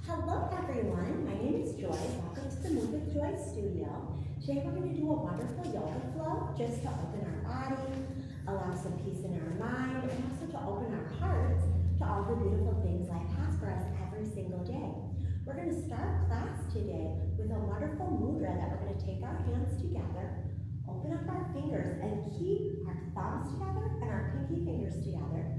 Hello everyone, my name is Joy. Welcome to the MovewithJoy studio. Today we're going to do a wonderful yoga flow just to open our body, allow some peace in our mind, and also to open our hearts to all the beautiful things life has for us every single day. We're going to start class today with a wonderful mudra that we're going to take our hands together, open up our fingers, and keep our thumbs together and our pinky fingers together,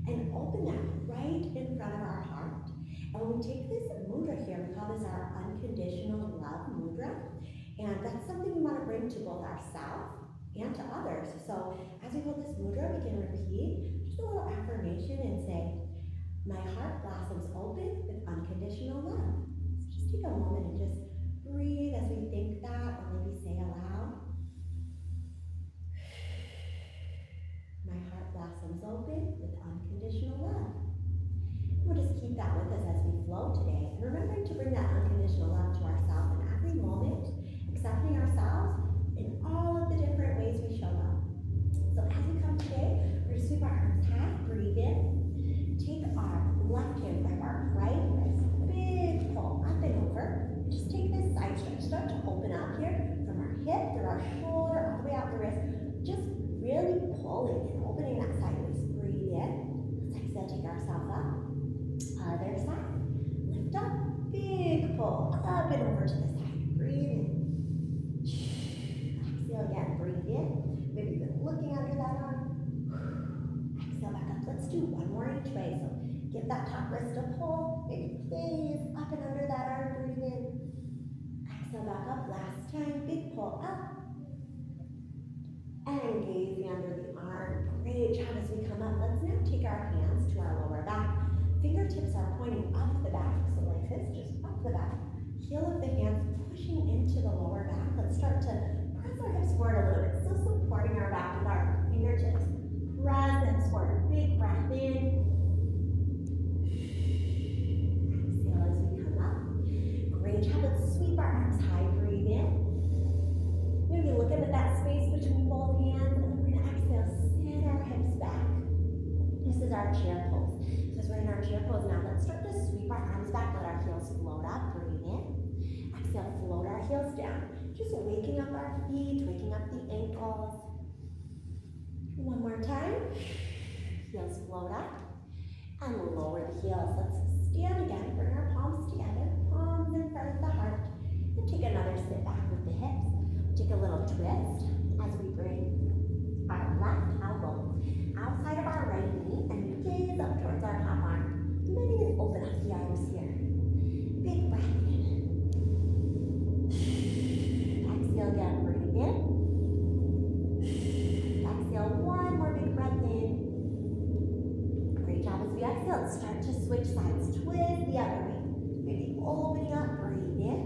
and open that right in front of our heart. And when we take this mudra here, we call this our unconditional love mudra. And that's something we want to bring to both ourselves and to others. So as we hold this mudra, we can repeat just a little affirmation and say, my heart blossoms open with unconditional love. So just take a moment and just breathe as we think that, or maybe say aloud. My heart blossoms open with unconditional love. We'll just keep that with us as we flow today. And remembering to bring that unconditional love to ourselves in every moment, accepting ourselves in all of the different ways we show up. So as we come today, we're going to sweep our arms high, breathe in, take our left hand, grab our right wrist, big pull up and over. And just take this side stretch, start to open up here from our hip, through our shoulder, all the way out the wrist. Just really pulling and opening that sideways. Breathe in. Let's exhale, take ourselves up. Other side. Lift up, big pull, up and over to the side. Breathe in. Exhale again, breathe in. Maybe even looking under that arm. Exhale back up. Let's do one more each way. So give that top wrist a pull. Maybe gaze up and under that arm. Breathe in. Exhale back up. Last time, big pull up. And gazing under the arm. Great job as we come up. Let's now take our hands to our lower back. Fingertips are pointing up the back, so like this, just up the back. Heel of the hands pushing into the lower back. Let's start to press our hips forward a little bit, still supporting our back with our fingertips. Press hips forward, big breath in. Exhale as we come up. Great job, let's sweep our arms high, breathe in. Maybe looking at that space between both hands, and then we're gonna exhale, sit our hips back. This is our chair pose. We're in our chair pose now. Let's start to sweep our arms back, let our heels float up, breathe in. Exhale, float our heels down. Just waking up our feet, waking up the ankles. One more time. Heels float up and lower the heels. Let's stand again, bring our palms together, palms in front of the heart, and take another sit back with the hips. Take a little twist as we bring our left elbow outside of our right knee and gaze up towards our top arm. You might even open up the arms here. Big breath in. Exhale again, breathe in. Exhale, one more big breath in. Great job as we exhale. Let's start to switch sides. Twist the other way. Maybe opening up, breathe in.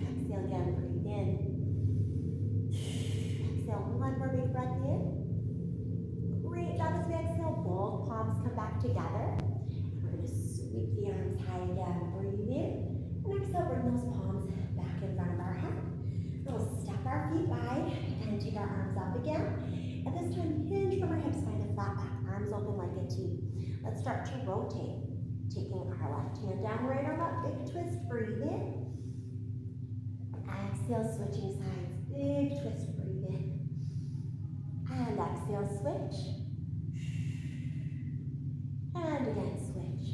Exhale again, breathe in. Exhale, one more big breath in. Great job as we exhale, both palms come back together. And we're going to sweep the arms high again, breathe in. And exhale, bring those palms back in front of our heart. We'll step our feet wide and take our arms up again. At this time, hinge from our hips, find a flat back, arms open like a T. Let's start to rotate. Taking our left hand down, right arm up, big twist, breathe in. Exhale, switching sides, big twist, breathe in. And exhale, switch. And again, switch.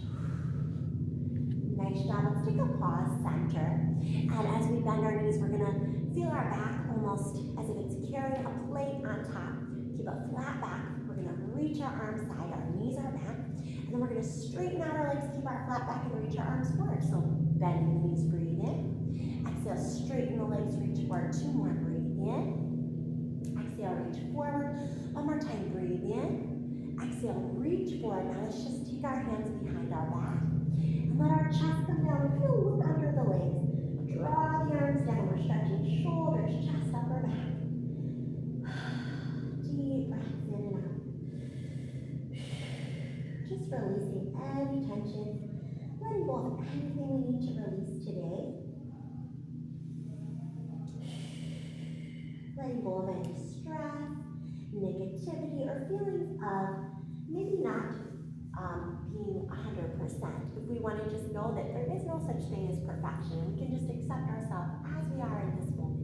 Nice job. Let's take a pause, center. And as we bend our knees, we're gonna feel our back almost as if it's carrying a plate on top. Keep a flat back. We're gonna reach our arms side, our knees are back. And then we're gonna straighten out our legs, keep our flat back, and reach our arms forward. So bending the knees, breathe in. Exhale, straighten the legs, reach forward. Two more, breathe in. Exhale, reach forward. One more time, breathe in. Exhale, reach forward. Now let's just take our hands behind our back and let our chest come down. We're gonna look under the legs. Draw the arms down. We're stretching shoulders, chest, upper back. Deep breaths in and out. Just releasing any tension. Letting go of anything we need to release today. Letting go of any stress, negativity, or feelings of maybe not being 100% want to just know that there is no such thing as perfection. We can just accept ourselves as we are in this moment.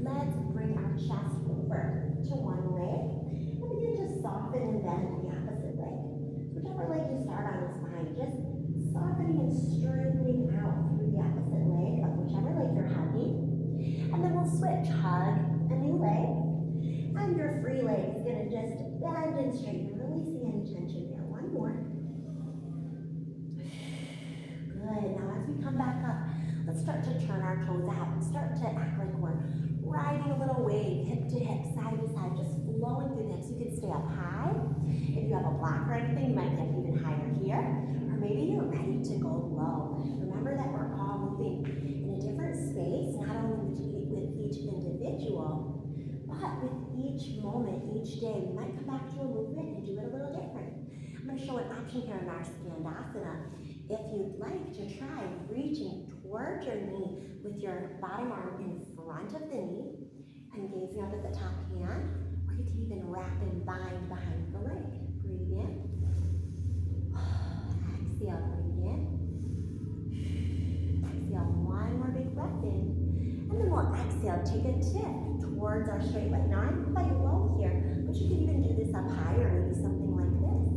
Let's bring our chest over to one leg and begin to soften and bend the opposite leg. So whichever leg you start on is fine. Just softening and straightening out through the opposite leg of whichever leg you're hugging. And then we'll switch. Hug a new leg. And your free leg is going to just bend and straighten, releasing any tension there. One more. Good. Now as we come back up, let's start to turn our toes out and start to act like we're riding a little wave, hip to hip, side to side, just flowing through the hips. You can stay up high. If you have a block or anything, you might get even higher here. Or maybe you're ready to go low. Remember that we're all moving in a different space, not only with each individual, but with each moment, each day. We might come back to a movement and do it a little different. I'm going to show an option here in our Skandasana. If you'd like to try reaching towards your knee with your bottom arm in front of the knee and gazing up at the top hand, or you can even wrap and bind behind the leg. Breathe in. Exhale, breathe in. Exhale, one more big breath in. And then we'll exhale, take a tip towards our straight leg. Now I'm quite low here, but you can even do this up higher, maybe something like this.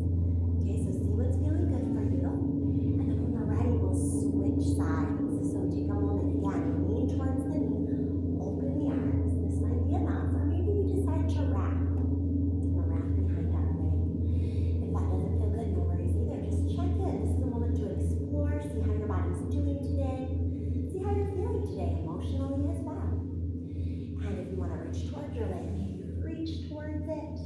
Okay, so see what's feeling good for you. And then when we're ready, we'll switch sides. So take a moment again, lean towards the knee, open the arms. This might be enough, or maybe we decide to wrap. We'll wrap behind our leg. If that doesn't feel good, no worries either. Just check in. This is the moment to explore, see how your body's doing today, see how you're feeling today emotionally as well. And if you want to reach towards your leg, maybe reach towards it.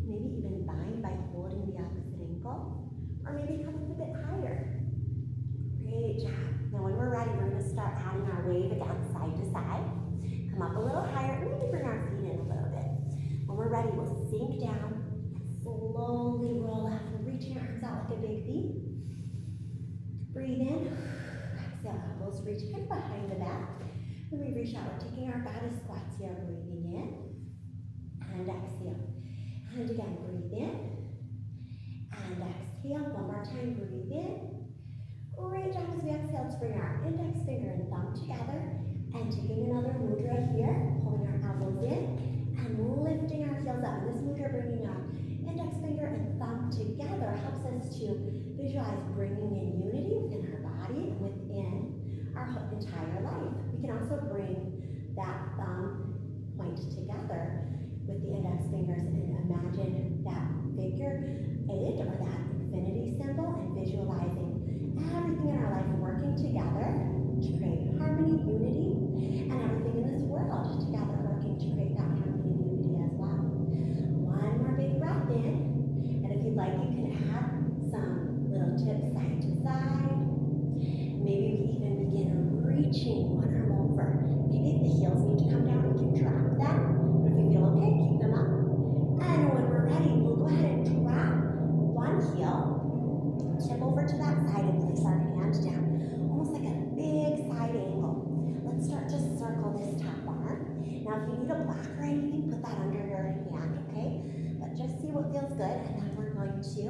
Maybe even bind by holding the opposite ankle, or maybe come up a bit higher. Great job. Now when we're ready, we're going to start adding our wave again, side to side. Come up a little higher, and maybe bring our feet in a little bit. When we're ready, we'll sink down and slowly roll out. We're reaching our arms out like a big V. Breathe in. Exhale, elbows reach kind of behind the back. When we reach out, we're taking our goddess squats here. Breathing in and exhale. And again, breathe in and exhale. One more time, breathe in. Great job as we exhale to bring our index finger and thumb together and taking another mudra here, holding our elbows in and lifting our heels up. In this mudra, bringing our index finger and thumb together helps us to visualize bringing in unity within our body and within our entire life. We can also bring that thumb point together with the index fingers and imagine that figure 8 or that infinity symbol and visualizing everything in our life working together to create harmony, unity, and everything in this world together working to create that harmony and unity as well. One more big breath in, and if you'd like, you can add some little tips side to side. Maybe we even begin reaching one arm over. Maybe if the heels need to come down, we can drop them. But if you feel okay, keep them up. And when we're ready, we'll go ahead and drop one heel, tip over to that side and place our hand down, almost like a big side angle. Let's start to circle this top arm. Now, if you need a block or anything, put that under your hand, okay? But just see what feels good, and then we're going to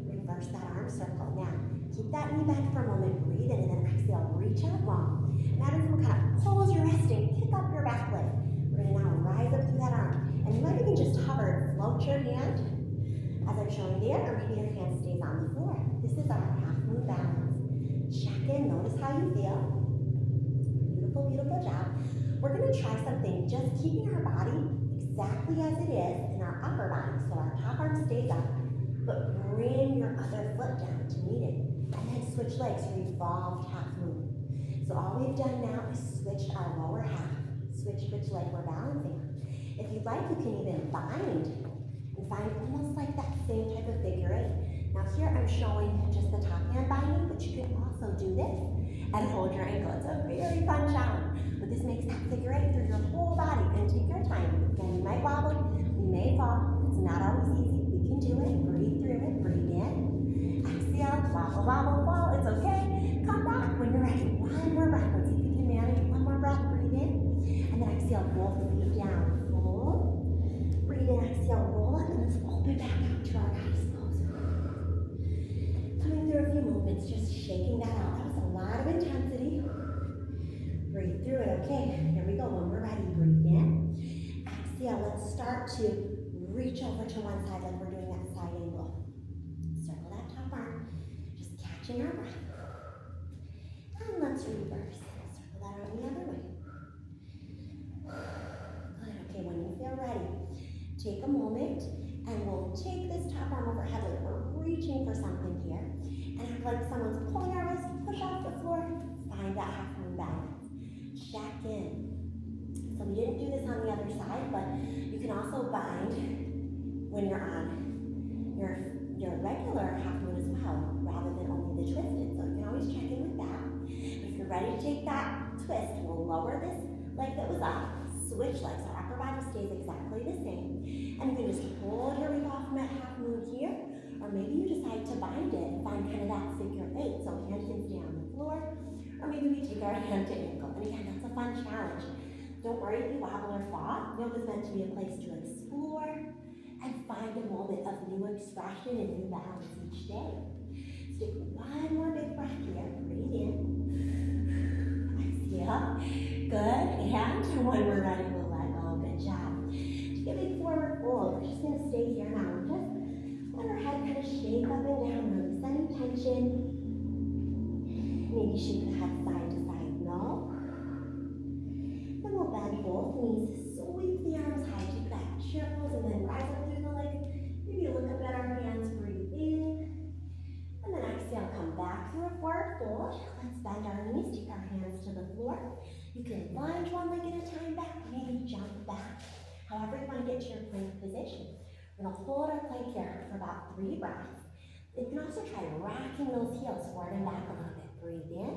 reverse that arm circle. Now, keep that knee bent for a moment, breathe in, and then exhale, reach out long. Imagine someone kind of pulls your wrist and kick up your back leg. We're going to now rise up through that arm. And you might even just hover, float your hand, as I'm showing there, or maybe your hand stays on the floor. This is our half moon balance. Check in, notice how you feel. Beautiful, beautiful job. We're going to try something, just keeping our body exactly as it is in our upper body. So our top arm stays up, but bring your other foot down to meet it. And then switch legs, revolved half moon. So all we've done now is switched our lower half. Switch which leg we're balancing on. If you'd like, you can even bind and find almost like that same type of figure 8. Now here I'm showing just the top hand binding, but you can also do this and hold your ankle. It's a very fun challenge. But this makes that figure 8 through your whole body, and take your time. Again, you might wobble, you may fall. It's not always easy. We can do it. Breathe through it. Breathe in. Exhale. Wobble, wobble, fall. It's okay. Come back when you're ready. One more breath. Let's see if you can manage. One more breath. Breathe in. And then exhale. Both feet down. Hold. Breathe in. Exhale. Roll up. And let's open back out to our goddess pose. Coming through a few movements, just shaking that out. That was a lot of intensity. Breathe through it. Okay, here we go. When we're ready, breathe in. Exhale, let's start to reach over to one side like we're doing that side angle. Circle that top arm, just catching our breath. And let's reverse. Circle that arm the other way. Good, okay, when you feel ready, take a moment and we'll take this top arm overhead like we're reaching for something here. And act like someone's pulling our wrist, push off the floor, find that half moon balance. Check in. So we didn't do this on the other side, but you can also bind when you're on your regular half moon as well, rather than only the twisted. So you can always check in with that. If you're ready to take that twist, we'll lower this leg that was up, switch legs. Our upper body stays exactly the same. And you can just hold your leaf off from that half moon here, or maybe you decide to bind it and find kind of that figure eight. So hand can stay on the floor, or maybe we take our hand to ankle. And again, that's a fun challenge. Don't worry if you wobble or fall. Yoga is meant to be a place to explore and find a moment of new expression and new balance each day. So take one more big breath here. Breathe in. Exhale. Good. And when we're ready, we'll let go. Good job. Take a big forward fold. We're just going to stay here now. Just let our head kind of shake up and down. Release any tension. Maybe shake the head side to side. No. Then we'll bend both knees. Sweep the arms high. Take that chair pose and then rise up through the legs. Maybe look up at our hands. Breathe in. And then exhale. Come back through a forward fold. Let's bend our knees. Take our hands to the floor. You can lunge one leg at a time back, maybe jump back. However you want to get to your plank position. We're going to hold our plank here for about 3 breaths. You can also try rocking those heels forward and back a little bit. Breathe in.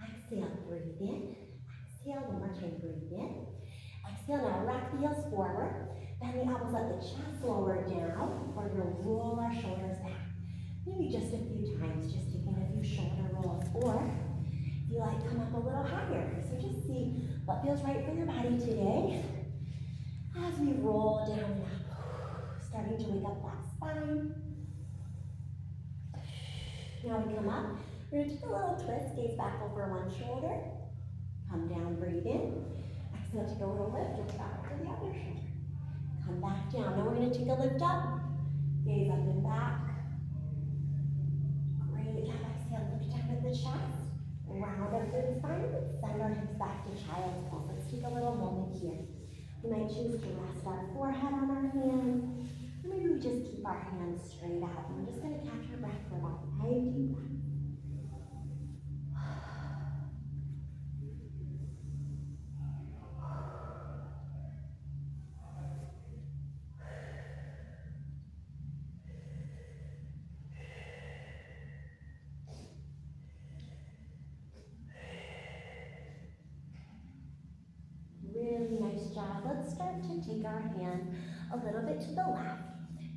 Exhale, breathe in. Exhale, one more time, breathe in. Exhale, now rock the heels forward. Bend the elbows, let the chest lower down. We're going to roll our shoulders back. Maybe just a few times, just taking a few shoulder rolls. Or if you like, come up a little higher. So just see what feels right for your body today. As we roll down and up, starting to wake up that spine. Now we come up. We're going to take a little twist, gaze back over one shoulder. Come down, breathe in. Exhale, take a little lift, look back to the other shoulder. Come back down. Now we're going to take a lift up. Gaze up and back. Great job. Exhale, look down at the chest. Round up through the spine. Send our hips back to child's pose. Let's take a little moment here. We might choose to rest our forehead on our hands. Or maybe we just keep our hands straight out. And we're just going to catch our breath for about 5 deep breaths. Really nice job. Let's start to take our hand a little bit to the left.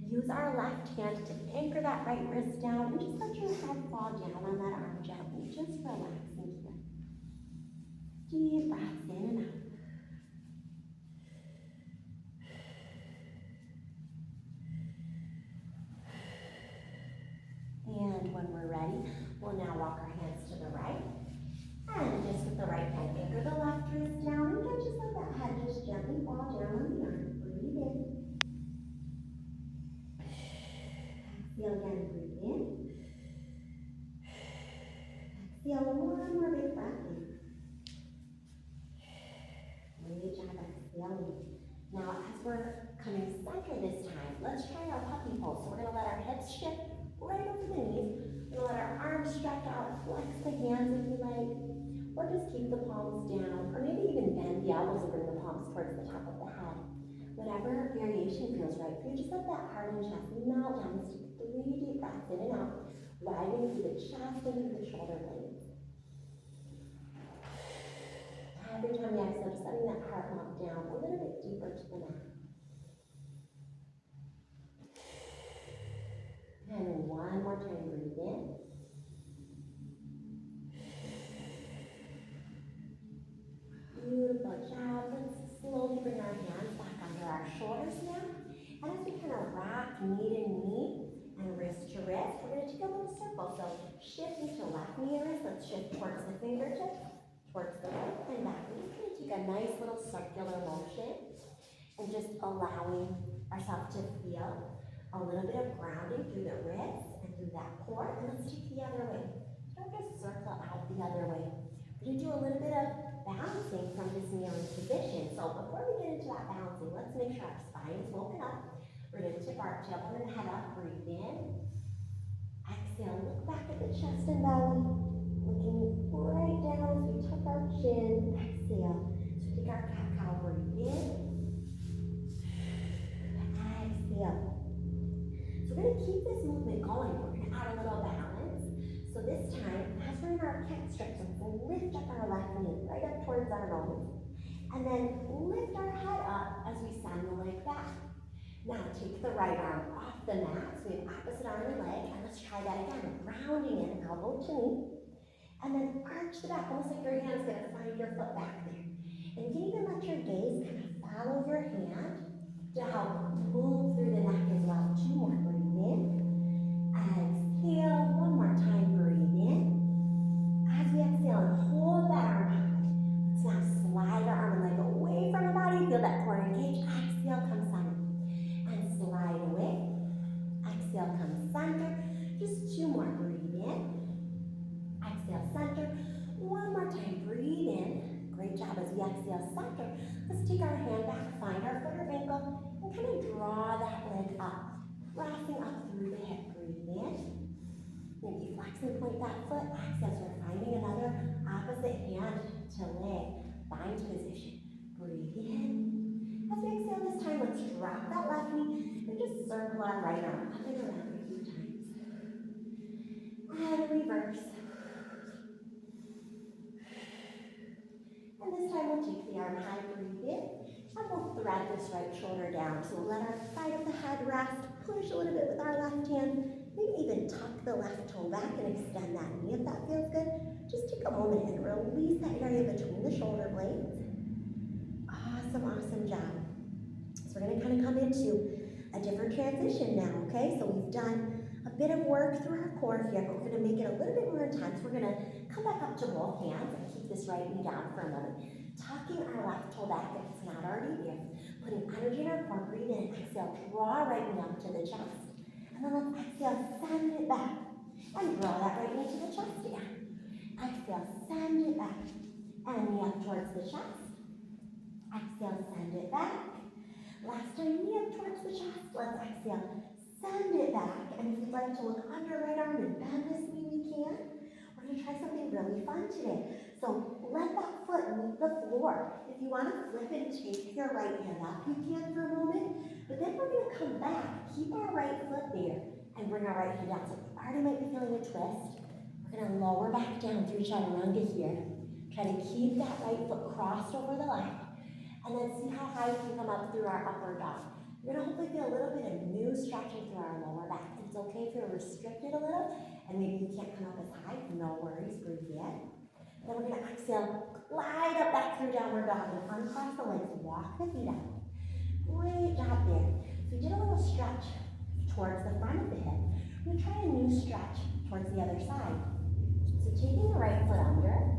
Use our left hand to anchor that right wrist down and just let your head fall down on that arm gently. Just relaxing here. Deep breaths in and out. And when we're ready, we'll now walk our hands to the right. And just with the right hand, anchor the left wrist down. And again, just let that head just gently fall down on the arm. Breathe in. Exhale again, breathe in. Exhale, one more big breath in. Great job exhaling. Now, as we're coming center this time, let's try our puppy pose. So we're going to let our hips shift right over the knees. We're going to let our arms stretch out, flex the hands if you like, or just keep the palms down, or maybe even bend the elbows and bring the palms towards the top of the head. Whatever variation feels right for you, just let that heart and chest melt down. Let's take 3 deep breaths in and out, widening through the chest and through the shoulder blades. Every time you exhale, just letting that heart melt down a little bit deeper to the mat. And then one more time, breathe in. Beautiful job. Let's slowly bring our hands back under our shoulders now. And as we kind of rock knee to knee and wrist to wrist, we're going to take a little circle beautiful. So shift into left knee wrist. Let's shift towards the fingertips, towards the right and back. We're just going to take a nice little circular motion and just allowing ourselves to feel a little bit of grounding through the wrist and through that core. And let's take the other way. Don't just circle out the other way. We're going to do a little bit of balancing from this kneeling position. So before we get into that balancing, let's make sure our spine is woken up. We're going to tip our tailbone and head up, breathe in. Exhale, look back at the chest and belly. Looking right down as we tuck our chin. Exhale. So take our cat-cow, breathe in. Exhale. So we're going to keep this movement going. We're going to add a little balance. So this time, as we're in our cat stretch, we'll lift up our left knee right up towards our nose. And then lift our head up as we send the leg back. Now take the right arm off the mat, so we have opposite arm and leg, and let's try that again. Rounding in, elbow to knee. And then arch the back, almost like your hand's going to find your foot back there. And you can even let your gaze kind of follow your hand to help move through the neck as well. 2 more, breathe in. Exhale, 1 more time, breathe in. As we exhale and hold that arm high, let's now slide our arm and leg away from the body. Feel that core engage. Exhale, come center. And slide away. Exhale, come center. Just 2 more, breathe in. Exhale, center. 1 more time, breathe in. Great job. As we exhale, center. Let's take our hand back, find our foot or ankle, and kind of draw that leg up, crossing up through the hip. Breathe in. Maybe flex and point that foot. Exhale, so we're finding another opposite hand to leg. Bind position. Breathe in. As we exhale this time, let's drop that left knee and just circle our right arm up and around a few times. And reverse. And this time we'll take the arm high, breathe in, and we'll thread this right shoulder down. So we'll let our side of the head rest, push a little bit with our left hand, maybe even tuck the left toe back and extend that knee if that feels good. Just take a moment and release that area between the shoulder blades. Awesome, awesome job. So we're going to kind of come into a different transition now, okay? So we've done a bit of work through our core here, but we're going to make it a little bit more intense. We're going to come back up to both hands and keep this right knee down for a moment. Tucking our left toe back if it's not already there. Putting energy in our core, breathe in, exhale, draw right knee up to the chest. And then let's exhale, send it back. And draw that right knee to the chest again. Exhale, send it back. And knee up towards the chest. Exhale, send it back. Last time, knee up towards the chest. Let's exhale, send it back. And if you'd like to look under right arm and bend this knee, we can. We're going to try something really fun today. So let that foot meet the floor. If you want to flip it and take your right hand up, you can for a moment. But then we're going to come back, keep our right foot there, and bring our right hand down. So you already might be feeling a twist. We're going to lower back down through chaturanga here. Try to keep that right foot crossed over the left. And then see how high we can come up through our upper dog. You're going to hopefully feel a little bit of new stretching through our lower back. It's okay if you're restricted a little, and maybe you can't come up as high. No worries, breathe in. Then we're going to exhale, glide up back through downward dog, and uncross the legs, walk the feet out. Great job there. So we did a little stretch towards the front of the hip. We're going to try a new stretch towards the other side. So taking the right foot under,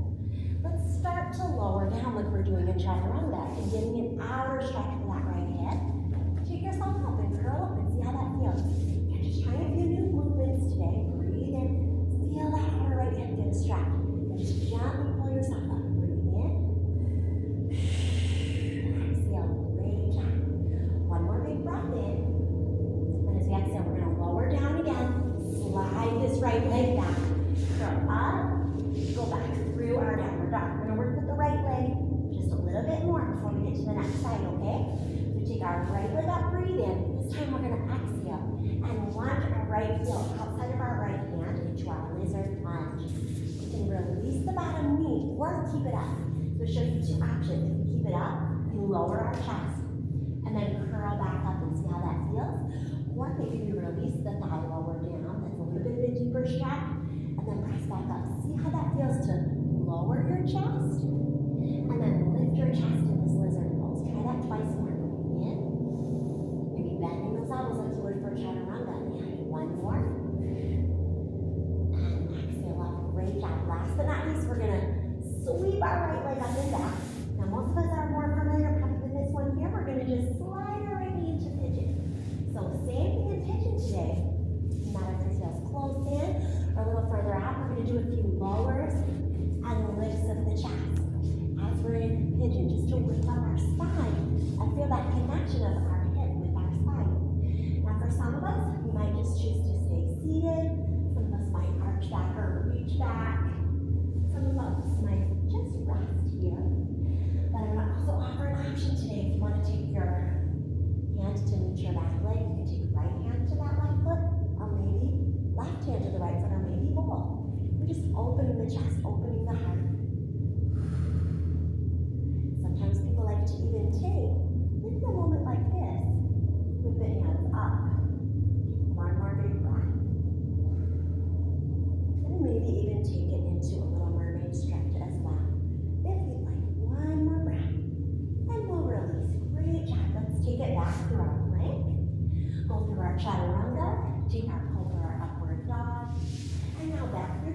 let's start to lower down like we're doing in chaturanga and getting an outer stretch for that right hip. Take yourself up and curl up and see how that feels. You're just trying a few new movements today. Breathe in, feel that outer right hip get a stretch. And just gently pull yourself up. Breathe in. Exhale, great job. One more big breath in. And as we exhale, we're going to lower down again. Slide this right leg back. Curl up, go back through our downward dog. We're going to work with the right leg just a little bit more before we get to the next side, okay? Take our right leg up, breathe in. This time we're going to exhale and lunge our right heel outside of our right hand into our lizard lunge. You can release the bottom knee or keep it up. So we'll show you 2 options. If we keep it up, we lower our chest and then curl back up and see how that feels. Or maybe we release the thigh lower down. That's a little bit of a deeper stretch. And then press back up. See how that feels to lower your chest and then lift your chest in this lizard pose. Try that twice more. Maybe bending those elbows like you would for chaturanga. And one more.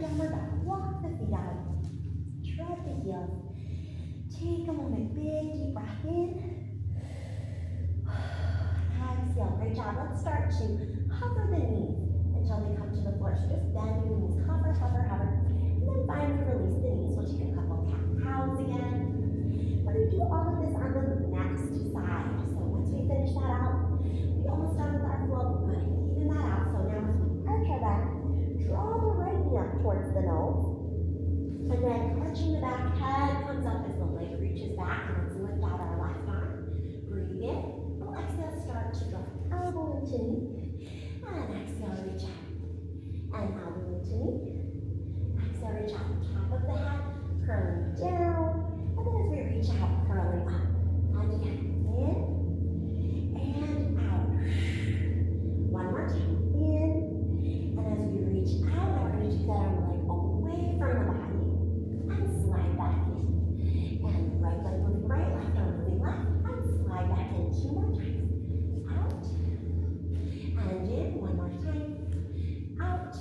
downward dog. Walk the feet out. Tread the heels. Take a moment, big deep breath in. Exhale, great job. Let's start to hover the knees until they come to the floor. So just bend your knees, hover, hover, hover. And then finally release the knees. We'll take a couple cat-cows again. We're going to do all of this on the next side. So once we finish that out, we almost done with our flow. We're going to even that out. So now as we arch our back, draw the right knee up towards the nose. And then arching the back, head comes up as the leg reaches back. And let's lift out our left arm. Breathe in. We'll exhale, start to drop elbow into knee. And exhale, reach out. And elbow into knee. Exhale, reach out. Top of the head, curling down. And then as we reach out, curling up. And again, in and out. One more time, in. And as we reach out, we're going to take that arm leg away from the body and slide back in. And right leg moving right, left arm moving left, and slide back in. Two more times. Out. And in, one more time. Out.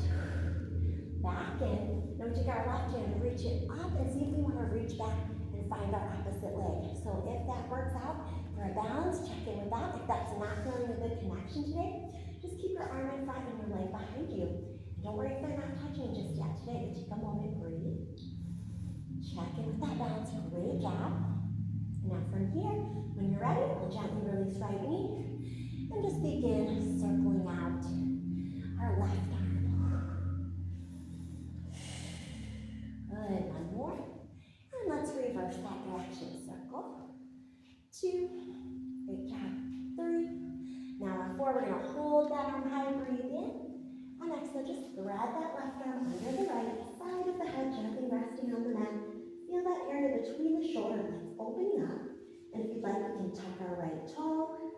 Back in. Now we take our left hand and reach it up and see if we want to reach back and find our opposite leg. So if that works out for a balance, check in with that. If that's not feeling a good connection today, just keep your arm in front and your leg behind you. And don't worry if they're not touching just yet today, but take a moment, breathe. Check in with that balance, great job. Now from here, when you're ready, we'll gently release right knee and just begin circling out our left arm. Good, one more. And let's reverse that direction. Circle. 2. Great job. 3. Now on 4, we're going to hold that arm high, breathe in. And exhale, just thread that left arm under the right side of the head, gently resting on the mat. Feel that area between the shoulder blades opening up. And if you'd like, we can tuck our right toe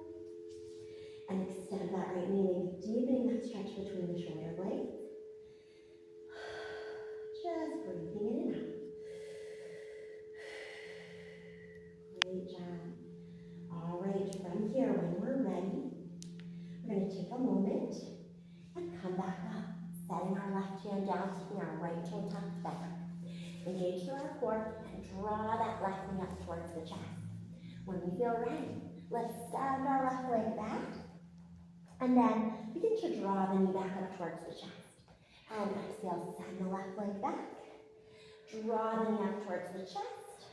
and extend that right knee, maybe deepening that stretch between the shoulder blades. Just breathing in and out. Great job. All right, from here, when we're ready, we're going to take a moment and come back up, setting our left hand down, keeping our right toe tucked back. Engage through our core and draw that left knee up towards the chest. When we feel ready, let's stand our left leg back and then begin to draw the knee back up towards the chest. And exhale, send the left leg back. Draw the knee up towards the chest.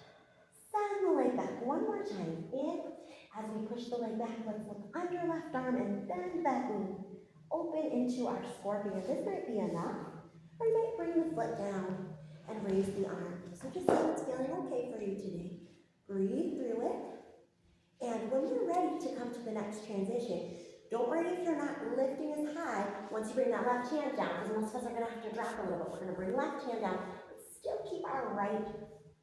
Send the leg back one more time. In. As we push the leg back, let's look under left arm and bend that knee. Open into our scorpion. This might be enough. Or you might bring the foot down and raise the arm. So just see what's feeling okay for you today. Breathe through it. And when you're ready to come to the next transition, don't worry if you're not lifting as high once you bring that left hand down, because most of us are going to have to drop a little bit. We're going to bring left hand down, but still keep our right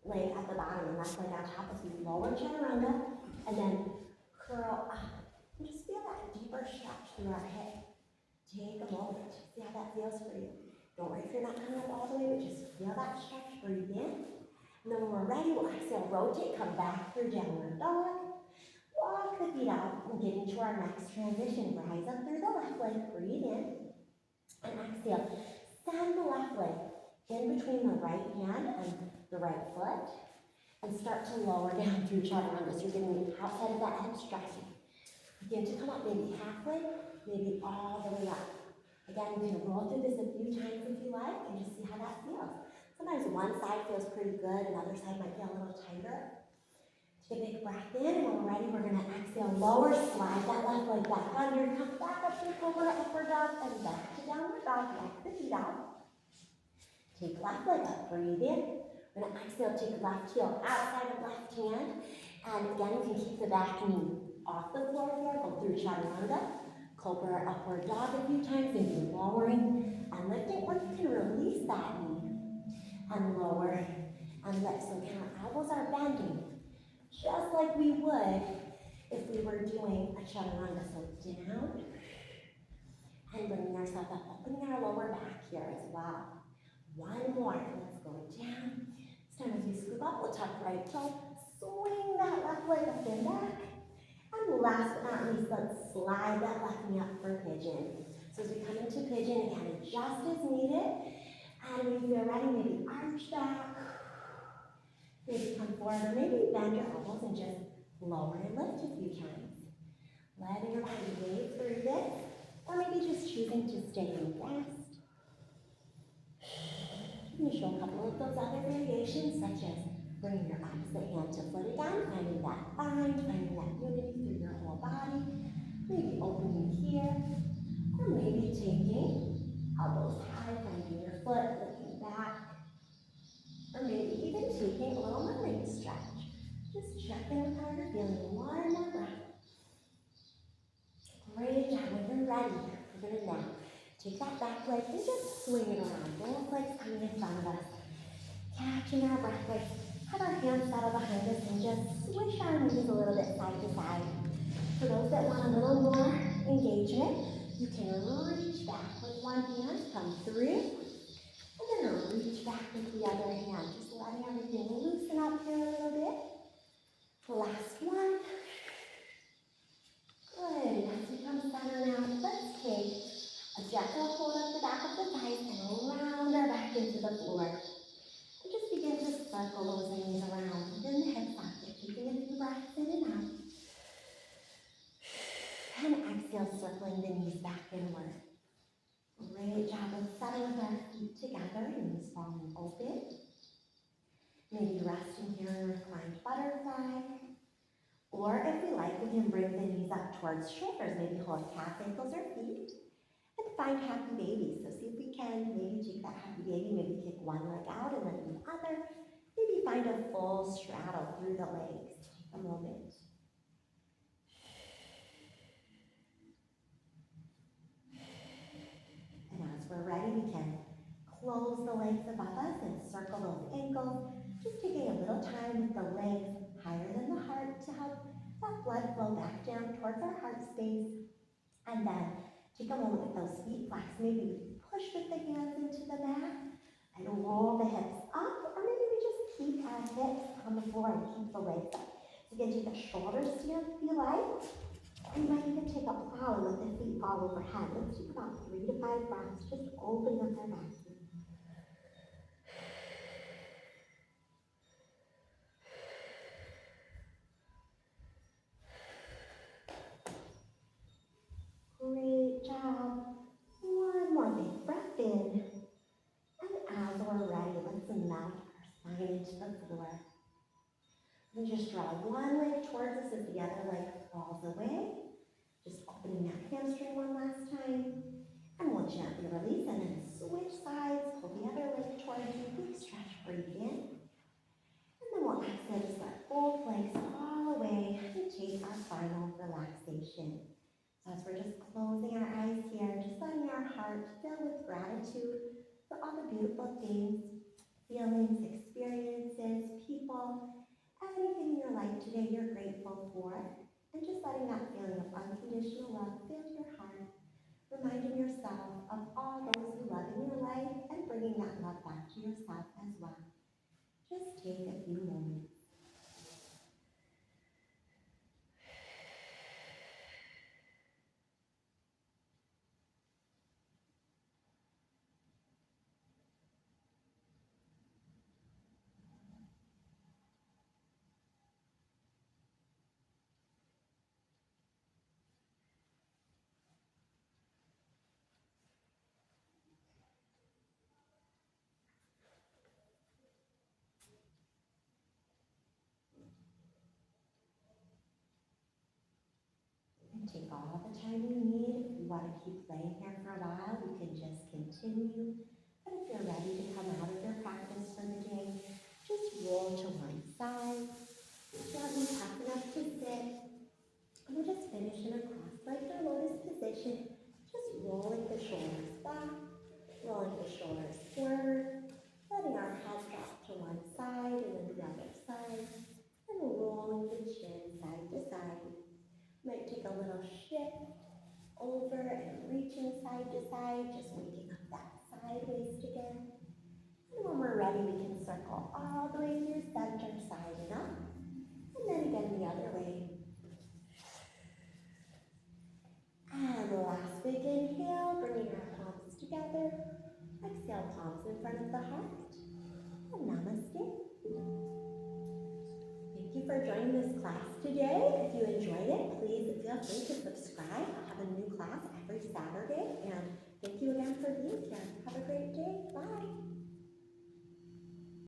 leg at the bottom and left leg on top as we lower chaturanga, and then curl up. And just feel that deeper stretch through our hip. Take a moment. See how that feels for you. Don't worry if you're not coming up all the way, but just feel that stretch. Breathe in. And then when we're ready, we'll exhale, rotate, come back through downward dog. Walk the feet out and get into our next transition. Rise up through the left leg, breathe in, and exhale. Send the left leg in between the right hand and the right foot, and start to lower down through chaturanga. So you're getting the outside of that head stretching. Begin to come up maybe halfway, maybe all the way up. Again, you can roll through this a few times if you like, and just see how that feels. Sometimes one side feels pretty good, another side might be a little tighter. Take a big breath in, and when we're ready, we're going to exhale, lower, slide that left leg back under, come back up to cobra, upward dog, and back to downward dog, walk the feet out. Take left leg up, breathe in. We're going to exhale, take left heel outside of left hand, and again, you can keep the back knee off the floor here, go through chaturanga, cobra, upward dog a few times, maybe lowering and lifting, or you can release that knee and lower and lift. So again, our elbows are bending, just like we would if we were doing a chaturanga. So down and bringing ourselves up, opening our lower back here as well. One more, let's go down. This time as we scoop up, we'll tuck right toe, swing that left leg up and back. And last but not least, let's slide that left knee up for pigeon. So as we come into pigeon, again, adjust as needed. And we feel you're ready, maybe arch back. Maybe come forward, or maybe bend your elbows and just lower and lift a few times. Letting your body wave through this, or maybe just choosing to stay in rest. I'm going to show a couple of those other variations, such as bringing your opposite hand to foot again, finding that bind, finding that unity through your whole body. Maybe opening here, or maybe taking elbows high, finding your foot, looking back, or maybe even taking a little mermaid stretch. Just check in with how you're feeling. One more breath. Great job. When you're ready, we're going to now take that back leg and just swing it around. Both legs coming in front of us. Catching our breath, like have our hands settle behind us and just swish our knees a little bit side to side. For those that want a little more engagement, you can reach back with one hand, come through, and then reach back with the other hand. Just letting everything loosen up here a little bit. Last one. Good. As we come center now, let's take a gentle hold of the back of the thighs and round our back into the floor. And just begin to circle those knees around within the hip socket, taking a few breaths in and out. And exhale, circling the knees back inward. Great job of settling with our feet together, knees falling open. Maybe resting here in a reclined butterfly. Or if we like, we can bring the knees up towards shoulders. Maybe hold calf, ankles, or feet. And find happy baby. So see if we can maybe take that happy baby, maybe kick one leg out and then the other. Maybe find a full straddle through the legs. Take a moment. And as we're ready, we can close the legs above us and circle those ankles. Just taking a little time with the legs higher than the heart to help that blood flow back down towards our heart space. And then take a moment with those feet flexed. Maybe we push with the hands into the mat and roll the hips up, or maybe we just keep our hips on the floor and keep the legs up. So you can take a shoulder stand if you like. And you might even take a plow and let the feet fall overhead. Let's take about 3 to 5 breaths, just opening up our back. Great job. One more big breath in. And as we're ready, let's mount our spine into the floor. And just draw one leg towards us as the other leg falls away. Just opening that hamstring one last time. And we'll gently release and then switch sides. Pull the other leg towards you. Big stretch, breathe in. And then we'll exhale, just let both legs fall away and take our final relaxation. So as we're just closing our eyes here, just letting our heart fill with gratitude for all the beautiful things, feelings, experiences, people, anything in your life today you're grateful for, and just letting that feeling of unconditional love fill your heart, reminding yourself of all those you love in your life and bringing that love back to yourself as well. Just take a few moments. Take all the time you need. If you want to keep laying here for a while, you can just continue. But if you're ready to come out of your practice for the day, just roll to one side. Gently toughen up to sit. And we'll just finish in a cross-legged or lotus position. Just rolling the shoulders back, rolling the shoulders forward, letting our head drop to one side and then the other side, and rolling the chin side to side. Might take a little shift over and reaching side to side, just waking up that side waist again. And when we're ready, we can circle all the way through center, side and up. And then again the other way. And last big inhale, bringing our palms together. Exhale, palms in front of the heart. And namaste. Thank you for joining this class today. If you enjoyed it, please feel free to subscribe. I have a new class every Saturday. And thank you again for being here. Have a great day. Bye.